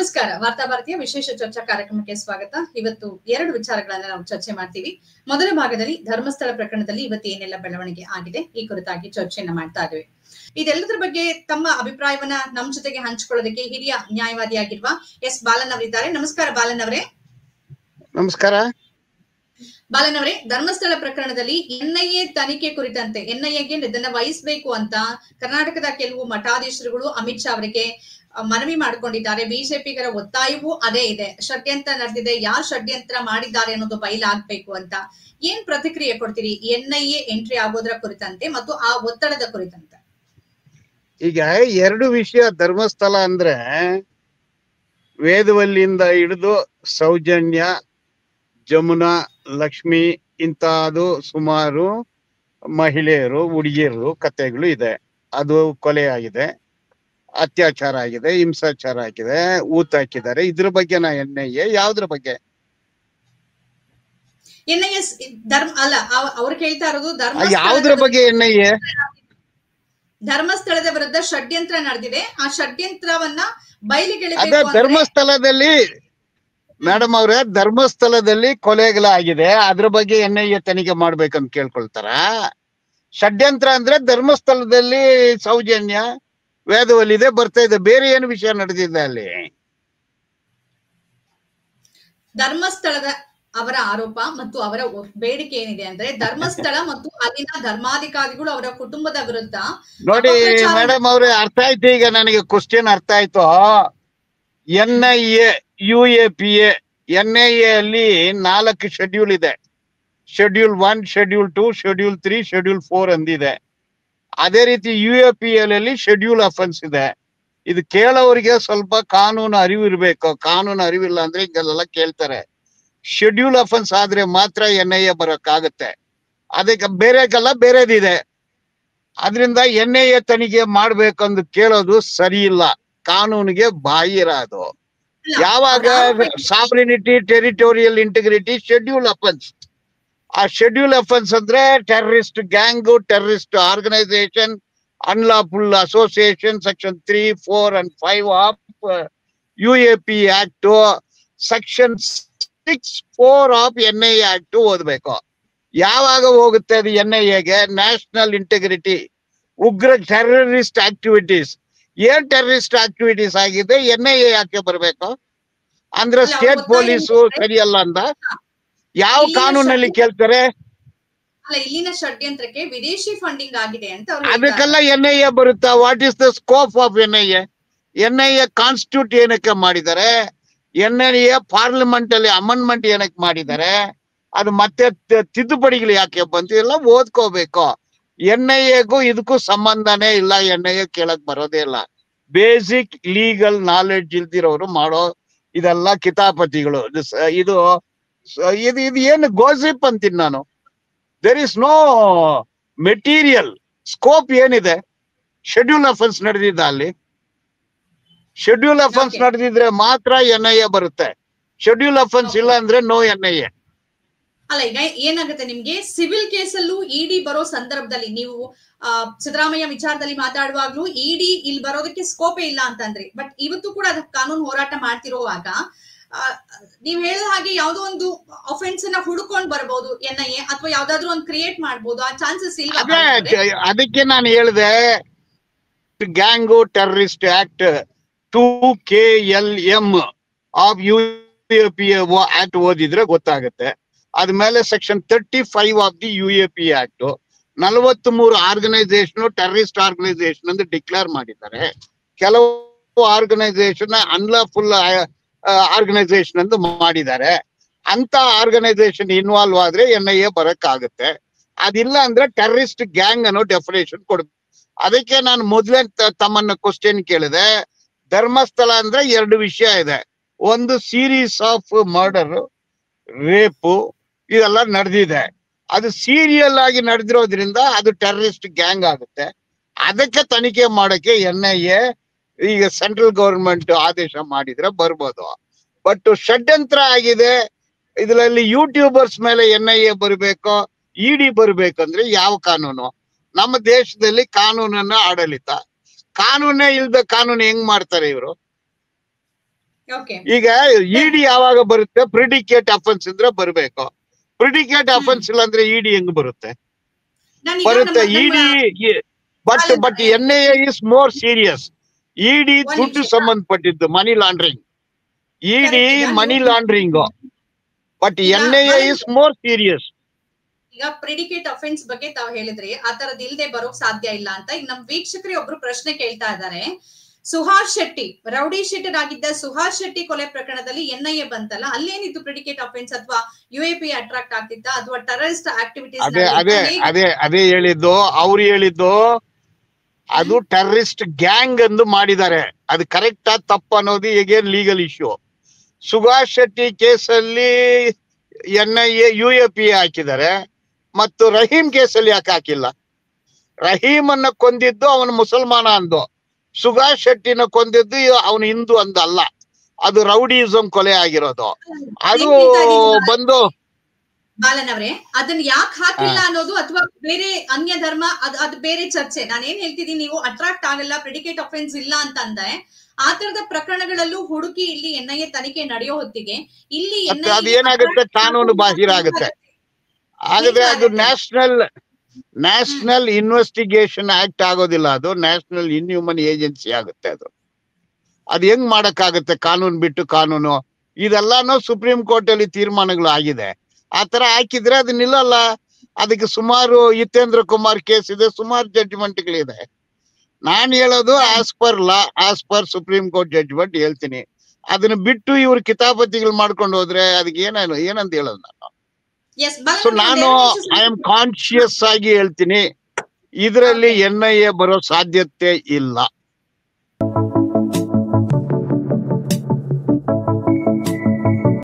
ನಮಸ್ಕಾರ. ವಾರ್ತಾ ಭಾರತೀಯ ವಿಶೇಷ ಚರ್ಚಾ ಕಾರ್ಯಕ್ರಮಕ್ಕೆ ಸ್ವಾಗತ. ಇವತ್ತು ಎರಡು ವಿಚಾರಗಳನ್ನ ನಾವು ಚರ್ಚೆ ಮಾಡ್ತೀವಿ. ಮೊದಲ ಭಾಗದಲ್ಲಿ ಧರ್ಮಸ್ಥಳ ಪ್ರಕರಣದಲ್ಲಿ ಇವತ್ತು ಏನೆಲ್ಲ ಬೆಳವಣಿಗೆ ಆಗಿದೆ ಈ ಕುರಿತಾಗಿ ಚರ್ಚೆಯನ್ನ ಮಾಡ್ತಾ ಇದ್ದೇವೆ. ಇದೆಲ್ಲದರ ಬಗ್ಗೆ ತಮ್ಮ ಅಭಿಪ್ರಾಯವನ್ನ ನಮ್ಮ ಜೊತೆಗೆ ಹಂಚಿಕೊಳ್ಳೋದಕ್ಕೆ ಹಿರಿಯ ನ್ಯಾಯವಾದಿಯಾಗಿರುವ ಎಸ್ ಬಾಲನ್ ಅವರಿದ್ದಾರೆ. ನಮಸ್ಕಾರ ಬಾಲನ್ ಅವರೇ. ನಮಸ್ಕಾರ ಬಾಲನ್ ಅವರೇ, ಧರ್ಮಸ್ಥಳ ಪ್ರಕರಣದಲ್ಲಿ ಎನ್ಐಎ ತನಿಖೆ ಕುರಿತಂತೆ ಎನ್ಐಎಗೆ ಇದನ್ನ ವಹಿಸಬೇಕು ಅಂತ ಕರ್ನಾಟಕದ ಕೆಲವು ಮಠಾಧೀಶರುಗಳು ಅಮಿತ್ ಶಾ ಅವರಿಗೆ ಮನವಿ ಮಾಡಿಕೊಂಡಿದ್ದಾರೆ. ಬಿಜೆಪಿಗರ ಒತ್ತಾಯವೂ ಅದೇ ಇದೆ. ಷಡ್ಯಂತ್ರ ನಡೆದಿದೆ, ಯಾರು ಷಡ್ಯಂತ್ರ ಮಾಡಿದ್ದಾರೆ ಅನ್ನೋದು ಬಯಲಾಗಬೇಕು ಅಂತ. ಏನ್ ಪ್ರತಿಕ್ರಿಯೆ ಕೊಡ್ತೀರಿ ಎನ್ಐಎ ಎಂಟ್ರಿ ಆಗೋದ್ರ ಕುರಿತಂತೆ ಮತ್ತು ಆ ಒತ್ತಡದ ಕುರಿತಂತೆ? ಈಗ ಎರಡು ವಿಷಯ. ಧರ್ಮಸ್ಥಳ ಅಂದ್ರೆ ವೇದವಲ್ಲಿಯಿಂದ ಹಿಡಿದು ಸೌಜನ್ಯ, ಜಮುನಾ, ಲಕ್ಷ್ಮಿ ಇಂತಹದು ಸುಮಾರು ಮಹಿಳೆಯರು, ಹುಡುಗಿಯರು ಕಥೆಗಳು ಇದೆ. ಅದು ಕೊಲೆ ಆಗಿದೆ, ಅತ್ಯಾಚಾರ ಆಗಿದೆ, ಹಿಂಸಾಚಾರ ಆಗಿದೆ, ಊತ ಹಾಕಿದ್ದಾರೆ. ಇದ್ರ ಬಗ್ಗೆ ನಾ ಎನ್ಐಎ ಯಾವ್ದ್ರ ಬಗ್ಗೆ? ಎನ್ಐಎ ಧರ್ಮ ಅಲ್ಲ, ಅವ್ರು ಕೇಳ್ತಾ ಇರೋದು ಯಾವ್ದ್ರ ಬಗ್ಗೆ ಎನ್ಐಎ? ಧರ್ಮಸ್ಥಳದ ವಿರುದ್ಧ ಷಡ್ಯಂತ್ರ ನಡೆದಿದೆ, ಆ ಷಡ್ಯಂತ್ರವನ್ನ ಬಯಲಿಗೆ ಧರ್ಮಸ್ಥಳದಲ್ಲಿ ಮೇಡಮ್ ಅವ್ರೆ, ಧರ್ಮಸ್ಥಳದಲ್ಲಿ ಕೊಲೆಗಳಾಗಿದೆ, ಅದ್ರ ಬಗ್ಗೆ ಎನ್ಐಎ ತನಿಖೆ ಮಾಡ್ಬೇಕಂತ ಕೇಳ್ಕೊಳ್ತಾರ? ಷಡ್ಯಂತ್ರ ಅಂದ್ರೆ ಧರ್ಮಸ್ಥಳದಲ್ಲಿ ಸೌಜನ್ಯ, ವೇದವಲ್ಲಿದೆ, ಬರ್ತಾ ಇದೆ. ಬೇರೆ ಏನು ವಿಷಯ ನಡೆದಿದೆ ಅಲ್ಲಿ? ಧರ್ಮಸ್ಥಳದ ಅವರ ಆರೋಪ ಮತ್ತು ಅವರ ಬೇಡಿಕೆ ಏನಿದೆ ಅಂದ್ರೆ ಧರ್ಮಸ್ಥಳ ಮತ್ತು ಅಲ್ಲಿನ ಧರ್ಮಾಧಿಕಾರಿಗಳು ಅವರ ಕುಟುಂಬದ ವಿರುದ್ಧ. ನೋಡಿ ಮೇಡಮ್ ಅವ್ರೆ, ಅರ್ಥ ಆಯ್ತು. ಈಗ ನನಗೆ ಕ್ವಶನ್ ಅರ್ಥ ಆಯ್ತು. ಎನ್ಐಎ, UAPA, ಎನ್ಐಎ ಅಲ್ಲಿ 4 ಶೆಡ್ಯೂಲ್ ಇದೆ. Schedule 1, schedule 2, schedule 3, schedule 4 ಅಂದಿದೆ. ಅದೇ ರೀತಿ UAPA ಅಲ್ಲಿ ಶೆಡ್ಯೂಲ್ ಅಫೆನ್ಸ್ ಇದೆ. ಇದು ಕೇಳೋರಿಗೆ ಸ್ವಲ್ಪ ಕಾನೂನು ಅರಿವು ಇರ್ಬೇಕು. ಕಾನೂನು ಅರಿವಿಲ್ಲ ಅಂದ್ರೆ ಹಿಂಗೆಲ್ಲ ಕೇಳ್ತಾರೆ. ಶೆಡ್ಯೂಲ್ ಅಫೆನ್ಸ್ ಆದ್ರೆ ಮಾತ್ರ ಎನ್ಐಎ ಬರೋಕ್ಕಾಗತ್ತೆ. ಅದಕ್ಕೆ ಬೇರೆಗೆಲ್ಲ ಬೇರೆದಿದೆ. ಅದರಿಂದ ಎನ್ಐಎ ತನಿಖೆ ಮಾಡ್ಬೇಕಂದು ಕೇಳೋದು ಸರಿ ಇಲ್ಲ. ಕಾನೂನಿಗೆ ಬಾಹಿರ ಅದು. ಯಾವಾಗ sovereignty, territorial integrity, schedule offence. ಆ ಶೆಡ್ಯೂಲ್ ಅಫೆನ್ಸ್ ಅಂದ್ರೆ terrorist gang, terrorist organisation, unlawful association, section 3, 4 and 5 of UAP act, section 6, 4 of NIA act ಓದ್ಬೇಕು. ಯಾವಾಗ ಹೋಗುತ್ತೆ ಅದು ಎನ್ಐಎಗೆ? ನ್ಯಾಷನಲ್ ಇಂಟಿಗ್ರಿಟಿ, ಉಗ್ರ ಟೆರರಿಸ್ಟ್ ಆಕ್ಟಿವಿಟೀಸ್. ಏನ್ ಟೆರರಿಸ್ಟ್ ಆಕ್ಟಿವಿಟೀಸ್ ಆಗಿದೆ, ಎನ್ಐಎ ಯಾಕೆ ಬರ್ಬೇಕು? ಅಂದ್ರೆ ಸ್ಟೇಟ್ ಪೊಲೀಸು ಸರಿಯಲ್ಲ ಅಂತ ಯಾವ ಕಾನೂನಲ್ಲಿ ಕೇಳ್ತಾರೆ? ಅಲ್ಲ, ಇಲ್ಲಿನ ಷಡ್ಯಂತ್ರಕ್ಕೆ ವಿದೇಶಿ ಫಂಡಿಂಗ್ ಆಗಿದೆ ಅಂತ ಅದಕ್ಕೆಲ್ಲ ಎನ್ಐಎ ಬರುತ್ತಾ? What is the scope of NIA? NIA constitute ಏನಕ್ಕೆ ಮಾಡಿದ್ದಾರೆ? ಎನ್ಐಎ ಪಾರ್ಲಿಮೆಂಟ್ ಅಲ್ಲಿ ಅಮೆಂಡ್ಮೆಂಟ್ ಏನಕ್ಕೆ ಮಾಡಿದ್ದಾರೆ? ಅದು ಮತ್ತೆ ತಿದ್ದುಪಡಿಗಳು ಯಾಕೆ ಬಂತು? ಎಲ್ಲ ಓದ್ಕೋಬೇಕು. ಎನ್ಐಎಗೂ ಇದಕ್ಕೂ ಸಂಬಂಧನೇ ಇಲ್ಲ. ಎನ್ಐಎ ಕೇಳಕ್ ಬರೋದೇ ಇಲ್ಲ. ಬೇಸಿಕ್ ಲೀಗಲ್ ನಾಲೆಡ್ಜ್ ಇಲ್ದಿರೋರು ಮಾಡೋ ಇದೆಲ್ಲ ಕಿತಾಪತಿಗಳು. ಇದು ಏನು ಗೋಸಿಪ್ ಅಂತೀನಿ ನಾನು. There is no material scope. ಏನಿದೆ? ಶೆಡ್ಯೂಲ್ ಅಫೆನ್ಸ್ ನಡೆದಿದ್ದ ಅಲ್ಲಿ. ಶೆಡ್ಯೂಲ್ ಅಫೆನ್ಸ್ ನಡೆದಿದ್ರೆ ಮಾತ್ರ ಎನ್ಐಎ ಬರುತ್ತೆ. ಶೆಡ್ಯೂಲ್ ಅಫೆನ್ಸ್ ಇಲ್ಲ ಅಂದ್ರೆ ನೋ ಎನ್ಐಎ. ಅಲ್ಲ, ಈಗ ಏನಾಗುತ್ತೆ ನಿಮ್ಗೆ ಸಿವಿಲ್ ಕೇಸಲ್ಲೂ ಇಡಿ ಬರೋ ಸಂದರ್ಭದಲ್ಲಿ ನೀವು ಸಿದ್ದರಾಮಯ್ಯ ವಿಚಾರದಲ್ಲಿ ಮಾತಾಡುವಾಗ್ಲೂ ಇಡಿ ಇಲ್ಲಿ ಬರೋದಕ್ಕೆ ಸ್ಕೋಪೇ ಇಲ್ಲ ಅಂತಂದ್ರಿ. ಬಟ್ ಇವತ್ತು ಕೂಡ ಅದಕ್ಕೆ ಕಾನೂನು ಹೋರಾಟ ಮಾಡ್ತಿರುವಾಗ ನೀವ್ ಹೇಳಿದ ಹಾಗೆ ಯಾವ್ದೋ ಒಂದು ಅಫೆನ್ಸ್ ನ ಹುಡುಕೊಂಡ್ ಬರ್ಬೋದು ಎನ್ಐಎ, ಅಥವಾ ಯಾವ್ದಾದ್ರು ಒಂದು ಕ್ರಿಯೇಟ್ ಮಾಡ್ಬೋದು. ಆ ಚಾನ್ಸಸ್ ಇಲ್ಲ. ಅದಕ್ಕೆ ನಾನು ಹೇಳಿದೆ gang terrorist act 2KLM of UAPA act ಓದಿದ್ರೆ ಗೊತ್ತಾಗುತ್ತೆ. ಅದ್ಮೇಲೆ section 35 of the UAPA act 43 organisation terrorist organisation ಅಂತ ಡಿಕ್ಲೇರ್ ಮಾಡಿದ್ದಾರೆ. ಕೆಲವು ಆರ್ಗನೈಸೇಷನ್ ಅನ್ಲಾಫುಲ್ ಆರ್ಗನೈಸೇಷನ್ ಅಂತ ಮಾಡಿದ್ದಾರೆ. ಅಂತ ಆರ್ಗನೈಸೇಷನ್ ಇನ್ವಾಲ್ವ್ ಆದ್ರೆ ಎನ್ಐಎ ಬರಕ್ಕಾಗುತ್ತೆ. ಅದಿಲ್ಲ ಅಂದ್ರೆ ಟೆರರಿಸ್ಟ್ ಗ್ಯಾಂಗ್ ಅನ್ನೋ ಡೆಫಿನೇಷನ್ ಕೊಡ್ಬೇಕು. ಅದಕ್ಕೆ ನಾನು ಮೊದ್ಲೇ ತಮ್ಮನ್ನ ಕ್ವಶನ್ ಕೇಳಿದೆ. ಧರ್ಮಸ್ಥಳ ಅಂದ್ರೆ 2 ವಿಷಯ ಇದೆ. ಒಂದು ಸೀರೀಸ್ ಆಫ್ ಮರ್ಡರ್, ರೇಪು ಇದೆಲ್ಲ ನಡೆದಿದೆ. ಅದು ಸೀರಿಯಲ್ ಆಗಿ ನಡೆದಿರೋದ್ರಿಂದ ಅದು ಟೆರರಿಸ್ಟ್ ಗ್ಯಾಂಗ್ ಆಗುತ್ತೆ. ಅದಕ್ಕೆ ತನಿಖೆ ಮಾಡಕ್ಕೆ ಎನ್ಐಎ ಈಗ ಸೆಂಟ್ರಲ್ ಗವರ್ಮೆಂಟ್ ಆದೇಶ ಮಾಡಿದ್ರೆ ಬರ್ಬೋದು. ಬಟ್ ಷಡ್ಯಂತ್ರ ಆಗಿದೆ, ಇದರಲ್ಲಿ ಯೂಟ್ಯೂಬರ್ಸ್ ಮೇಲೆ ಎನ್ಐಎ ಬರಬೇಕು, ಇಡಿ ಬರ್ಬೇಕಂದ್ರೆ ಯಾವ ಕಾನೂನು? ನಮ್ಮ ದೇಶದಲ್ಲಿ ಕಾನೂನನ್ನ ಆಡಳಿತ, ಕಾನೂನೇ ಇಲ್ದ ಕಾನೂನು ಹೆಂಗ್ ಮಾಡ್ತಾರೆ ಇವರು? ಓಕೆ ಈಗ ಇಡಿ ಯಾವಾಗ ಬರುತ್ತೆ? ಪ್ರಿಡಿಕೇಟ್ ಅಫೆನ್ಸ್ ಇದ್ರೆ ಬರ್ಬೇಕು. ಪ್ರಿಡಿಕೇಟ್ ಅಫೆನ್ಸ್ ಇಲ್ಲ ಅಂದ್ರೆ ಇಡಿ ಹೆಂಗ್ ಬರುತ್ತೆ? ಬರುತ್ತೆ ED. But NIA is more serious. ED ದುಡ್ಡು ಸಂಬಂಧಪಟ್ಟಿದ್ದು, money laundering. ED money laundering, but NIA is more serious. ಈಗ ಪ್ರಿಡಿಕೇಟ್ ಅಫೆನ್ಸ್ ಬಗ್ಗೆ ತಾವು ಹೇಳಿದ್ರಿ, ಆ ತರದ್ ಇಲ್ದೆ ಬರೋಕ್ ಸಾಧ್ಯ ಇಲ್ಲ ಅಂತ. ಈಗ ನಮ್ ವೀಕ್ಷಕರು ಒಬ್ರು ಪ್ರಶ್ನೆ ಕೇಳ್ತಾ ಇದ್ದಾರೆ. ಸುಹಾಸ್ ಶೆಟ್ಟಿ, ರೌಡಿ ಶೀಟರ್ ಆಗಿದ್ದ ಸುಹಾಸ್ ಶೆಟ್ಟಿ ಕೊಲೆ ಪ್ರಕರಣದಲ್ಲಿ NIA ಬಂತಲ್ಲ, ಅಲ್ಲೇನಿತ್ತು ಪ್ರಿಡಿಕೇಟ್ ಅಫೆನ್ಸ್? ಅಥವಾ UAP ಅಟ್ರಾಕ್ಟ್ ಆಗ್ತಿತ್ತ ಅಥವಾ ಟೆರರಿಸ್ಟ್ ಆಕ್ಟಿವಿಟೀಸ್? ಅದೇ ಹೇಳಿದ್ದು, ಅವ್ರು ಹೇಳಿದ್ದು ಅದು ಟೆರರಿಸ್ಟ್ ಗ್ಯಾಂಗ್ ಎಂದು ಮಾಡಿದ್ದಾರೆ. ಅದು ಕರೆಕ್ಟ್ ತಪ್ಪು ಅನ್ನೋದು ಹೇಗೇನ್ ಲೀಗಲ್ ಇಶ್ಯೂ. ಸುಹಾಸ್ ಶೆಟ್ಟಿ ಕೇಸಲ್ಲಿ NIA UAP ಹಾಕಿದ್ದಾರೆ, ಮತ್ತು ರಹೀಂ ಕೇಸಲ್ಲಿ ಯಾಕೆ ಹಾಕಿಲ್ಲ? ರಹೀಮ್ ಅನ್ನ ಕೊಂದಿದ್ದು ಅವನು ಮುಸಲ್ಮಾನ ಅಂದು, ಸುಹಾಸ್ ಶೆಟ್ಟಿನ ಕೊಂದಿದ್ದು ಅವನು ಹಿಂದೂ ಅಂದಲ್ಲ. ಅದು ರೌಡಿಸಂ ಕೊಲೆ ಆಗಿರೋದು. ಅದು ಬಂದು ಬಾಲನ್ ಅವರೇ, ಅದನ್ನ ಯಾಕೆ ಹಾಕಿಲ್ಲ ಅನ್ನೋದು ಅಥವಾ ಬೇರೆ ಅನ್ಯ ಧರ್ಮ, ಅದು ಬೇರೆ ಚರ್ಚೆ. ನಾನೇನ್ ಹೇಳ್ತಿದ್ದೀನಿ, ನೀವು ಅಟ್ರಾಕ್ಟ್ ಆಗಲ್ಲ, ಪ್ರಿಡಿಕೇಟ್ ಅಫೆನ್ಸ್ ಇಲ್ಲ ಅಂತ ಅಂದ್ರೆ ಆ ತರದ ಪ್ರಕರಣಗಳಲ್ಲೂ ಹುಡುಕಿ ಇಲ್ಲಿ NIA ತನಿಖೆ ನಡೆಯೋ ಹೊತ್ತಿಗೆ ಇಲ್ಲಿ ಅದೇನಾಗುತ್ತೆ, ಕಾನೂನು ಬಾಹಿರ ಆಗುತ್ತೆ. ಹಾಗಾದ್ರೆ ಅದು ನ್ಯಾಷನಲ್ ಇನ್ವೆಸ್ಟಿಗೇಷನ್ ಆಕ್ಟ್ ಆಗೋದಿಲ್ಲ, ಅದು ನ್ಯಾಷನಲ್ ಇನ್ಹ್ಯೂಮನ್ ಏಜೆನ್ಸಿ ಆಗುತ್ತೆ. ಅದು ಹೆಂಗ್ ಮಾಡಕ್ಕಾಗುತ್ತೆ? ಕಾನೂನು ಬಿಟ್ಟು ಕಾನೂನು. ಇದೆಲ್ಲಾನು ಸುಪ್ರೀಂ ಕೋರ್ಟ್ ಅಲ್ಲಿ ತೀರ್ಮಾನಗಳು ಆಗಿದೆ. ಆತರ ಹಾಕಿದ್ರೆ ಅದು ನಿಲ್ಲಲ್ಲ. ಅದಕ್ಕೆ ಸುಮಾರು ಹಿತೇಂದ್ರ ಕುಮಾರ್ ಕೇಸ್ ಇದೆ, ಸುಮಾರು ಜಡ್ಜ್ಮೆಂಟ್ಗಳಿದೆ. ನಾನ್ ಹೇಳೋದು as per law, as per supreme court judgement ಹೇಳ್ತೀನಿ. ಅದನ್ನ ಬಿಟ್ಟು ಇವ್ರು ಕಿತಾಪತಿಗಳು ಮಾಡ್ಕೊಂಡು ಹೋದ್ರೆ ಅದಕ್ಕೆ ಏನಂತ ಹೇಳೋದು ನಾನು? ಸೊ ನಾನು ಐ ಆಮ್ ಕಾನ್ಶಿಯಸ್ ಆಗಿ ಹೇಳ್ತೀನಿ, ಇದರಲ್ಲಿ NIA ಬರೋ ಸಾಧ್ಯತೆ ಇಲ್ಲ.